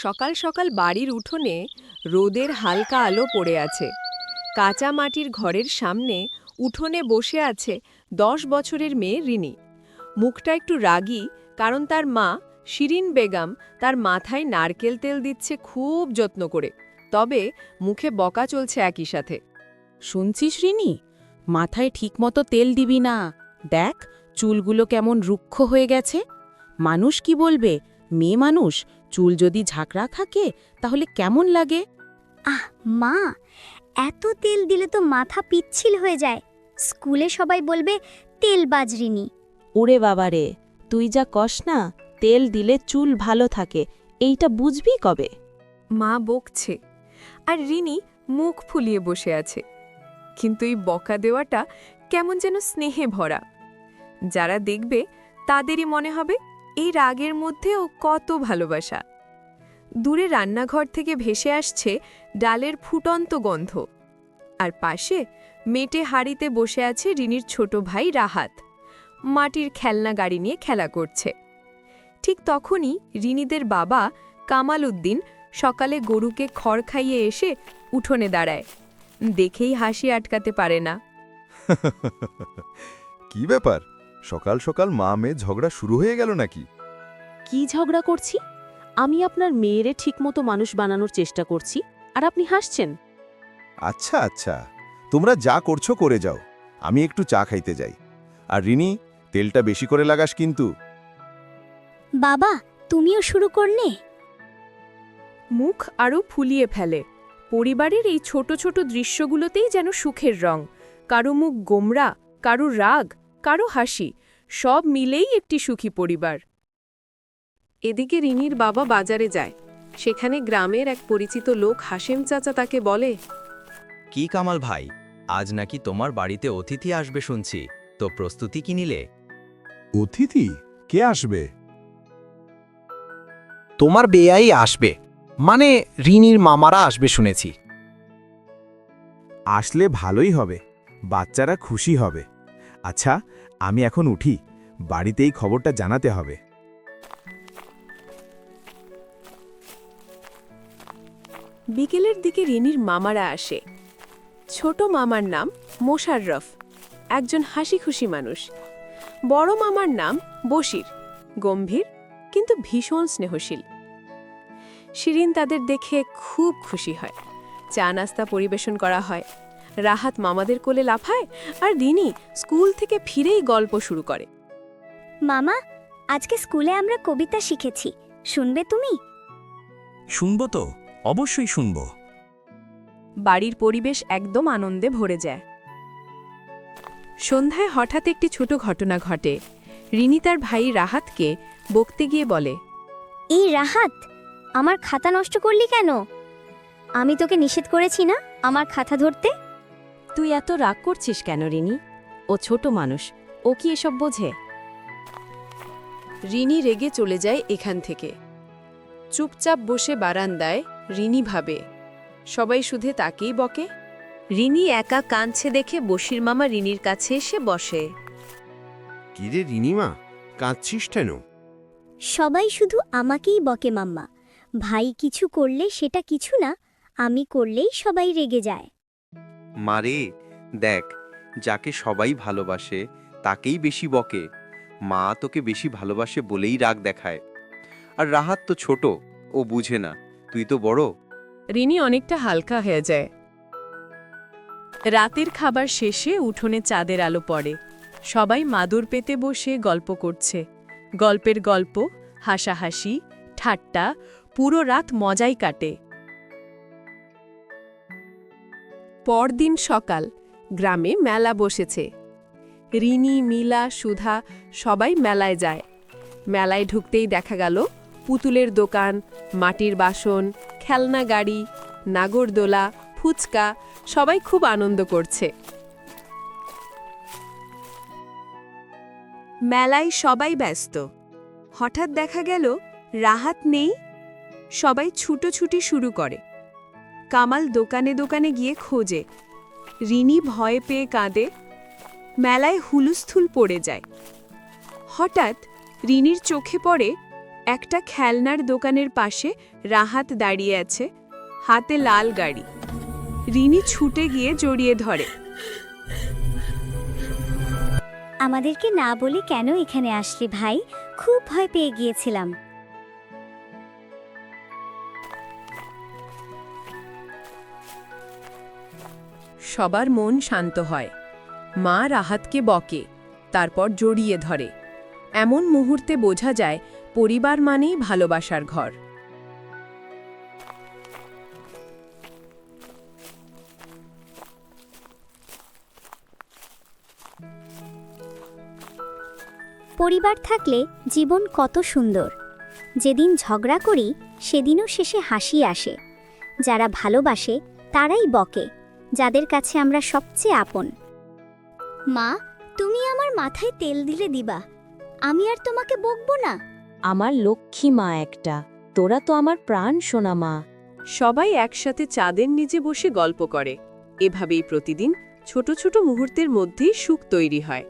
সকাল সকাল বাড়ির উঠোনে রোদের হালকা আলো পড়ে আছে। কাঁচা মাটির ঘরের সামনে উঠোনে বসে আছে 10 বছরের মেয়ে রিনি। মুখটা একটু রাগী, কারণ তার মা শিরিন বেগম তার মাথায় নারকেল তেল দিচ্ছে খুব যত্ন করে। তবে মুখে বকা চলছে একই সাথে। শুনছিস রিনি, মাথায় ঠিকমতো তেল দিবি না। দেখ, চুলগুলো কেমন রুক্ষ হয়ে গেছে। মানুষ কি বলবে? মেয়ে মানুষ, চুল যদি ঝাঁকড়া থাকে তাহলে কেমন লাগে? আহ মা, এত তেল দিলে তো মাথা পিচ্ছিল হয়ে যায়। স্কুলে সবাই বলবে তেল বাজরিনি। ওরে বাবারে, তুই যা কস না, তেল দিলে চুল ভালো থাকে, এইটা বুঝবি কবে? মা বকছে আর রিনি মুখ ফুলিয়ে বসে আছে। কিন্তু এই বকা দেওয়াটা কেমন যেন স্নেহে ভরা। যারা দেখবে তাদেরই মনে হবে এই রাগের মধ্যেও কত ভালোবাসা। দূরে রান্নাঘর থেকে ভেসে আসছে ডালের ফুটন্ত গন্ধ। আর পাশে মেটে হাড়িতে বসে আছে রিনির ছোট ভাই রাহাত, মাটির খেলনা গাড়ি নিয়ে খেলা করছে। ঠিক তখনই রিনিদের বাবা কামাল উদ্দিন সকালে গরুকে খড় খাইয়ে এসে উঠোনে দাঁড়ায়। দেখেই হাসি আটকাতে পারে না। কি ব্যাপার, সকাল সকাল মা মেয়ে ঝগড়া শুরু হয়ে গেল নাকি? কি ঝগড়া করছি? আমি আপনার মেয়েরে ঠিকমতো মানুষ বানানোর চেষ্টা করছি, আর আপনি হাসছেন। আচ্ছা আচ্ছা, তোমরা যা করছো করে যাও, আমি একটু চা খাইতে যাই। আর রিনি, তেলটা বেশি করে লাগাস কিন্তু। বাবা, তুমিও শুরু করলে? মুখ আরও ফুলিয়ে ফেলে। পরিবারের এই ছোট ছোট দৃশ্যগুলোতেই যেন সুখের রং। কারো মুখ গোমরা, কারো রাগ, কারো হাসি, সব মিলেই একটি সুখী পরিবার। এদিকে রিনির বাবা বাজারে যায়। সেখানে গ্রামের এক পরিচিত লোক হাশেম চাচা তাকে বলে, কি কামাল ভাই, আজ নাকি তোমার বাড়িতে অতিথি আসবে শুনছি, তো প্রস্তুতি কি নিলে? অতিথি কে আসবে? তোমার বেয়াই আসবে, মানে রিনির মামারা আসবে শুনেছি। আসলে ভালোই হবে, বাচ্চারা খুশি হবে। আচ্ছা, আমি এখন উঠি, বাড়িতে এই খবরটা জানাতে হবে। বিকেলের দিকে রিনির মামারা আসে। ছোট মামার নাম মোশাররফ, একজন হাসি খুশি মানুষ। বড় মামার নাম বশির, গম্ভীর কিন্তু ভীষণ স্নেহশীল। শিরিন তাদের দেখে খুব খুশি হয়। চা নাস্তা পরিবেশন করা হয়। রাহাত মামাদের কোলে লাফায়, আর রিনি স্কুল থেকে ফিরেই গল্প শুরু করে। মামা, আজকে স্কুলে আমরা কবিতা শিখেছি, শুনবে তুমি? শুনবো তো, অবশ্যই শুনবো। বাড়ির পরিবেশ একদম আনন্দে ভরে যায়। সন্ধ্যায় হঠাৎ একটি ছোট ঘটনা ঘটে। রিনি তার ভাই রাহাতকে বকতে গিয়ে বলে, এই রাহাত, আমার খাতা নষ্ট করলি কেন? আমি তোকে নিষেধ করেছি না আমার খাতা ধরতে? তুই এত রাগ করছিস কেন রিনি? ও ছোট মানুষ, ও কি এসব বোঝে? রিনি রেগে চলে যায় এখান থেকে। চুপচাপ বসে বারান্দায় রিনি ভাবে, সবাই শুধু তাকেই বকে। রিনি একা কাঁদছে দেখে বশির মামা রিনির কাছে এসে বসে। কিরে রিনিমা, কাঁদছিস কেন? সবাই শুধু আমাকেই বকে মাম্মা। ভাই কিছু করলে সেটা কিছু না, আমি করলেই সবাই রেগে যায়। মারে, দেখ, যাকে সবাই ভালোবাসে তাকেই বেশি বকে। মা তোকে বেশি ভালোবাসে বলেই রাগ দেখায়। আর রাহাত তো ছোট, ও বুঝে না, তুই তো বড়। রিনি অনেকটা হালকা হয়ে যায়। রাতের খাবার শেষে উঠোনে চাঁদের আলো পড়ে। সবাই মাদুর পেতে বসে গল্প করছে। গল্পের গল্প, হাসাহাসি, ঠাট্টা, পুরো রাত মজাই কাটে। পরদিন সকাল, গ্রামে মেলা বসেছে। রিনি, মিলা, সুধা সবাই মেলায় যায়। মেলায় ঢুকতেই দেখা গেল পুতুলের দোকান, মাটির বাসন, খেলনা গাড়ি, নাগরদোলা, ফুচকা, সবাই খুব আনন্দ করছে। মেলায় সবাই ব্যস্ত। হঠাৎ দেখা গেল রাহাত নেই। সবাই ছুটোছুটি শুরু করে। কামাল দোকানে দোকানে গিয়ে খোঁজে। রিনি ভয় পেয়ে কাঁদে। মেলায় হুলুস্থুল পড়ে যায়। হঠাৎ রিনির চোখে পড়ে একটা খেলনার দোকানের পাশে রাহাত দাঁড়িয়ে আছে, হাতে লাল গাড়ি। রিনি ছুটে গিয়ে জড়িয়ে ধরে। আমাদেরকে না বলে কেন এখানে আসলি ভাই? খুব ভয় পেয়ে গিয়েছিলাম। সবার মন শান্ত হয়। মা রাহাতকে বকে, তারপর জড়িয়ে ধরে। এমন মুহূর্তে বোঝা যায় পরিবার মানেই ভালোবাসার ঘর। পরিবার থাকলে জীবন কত সুন্দর। যেদিন ঝগড়া করি সেদিনও শেষে হাসি আসে। যারা ভালোবাসে তারাই বকে, যাদের কাছে আমরা সবচেয়ে আপন। মা, তুমি আমার মাথায় তেল দিলে দিবা, আমি আর তোমাকে বকবো না। আমার লক্ষ্মী মা একটা, তোরা তো আমার প্রাণ সোনা মা। সবাই একসাথে চাঁদের নিচে বসে গল্প করে। এভাবেই প্রতিদিন ছোট ছোট মুহূর্তের মধ্যেই সুখ তৈরি হয়।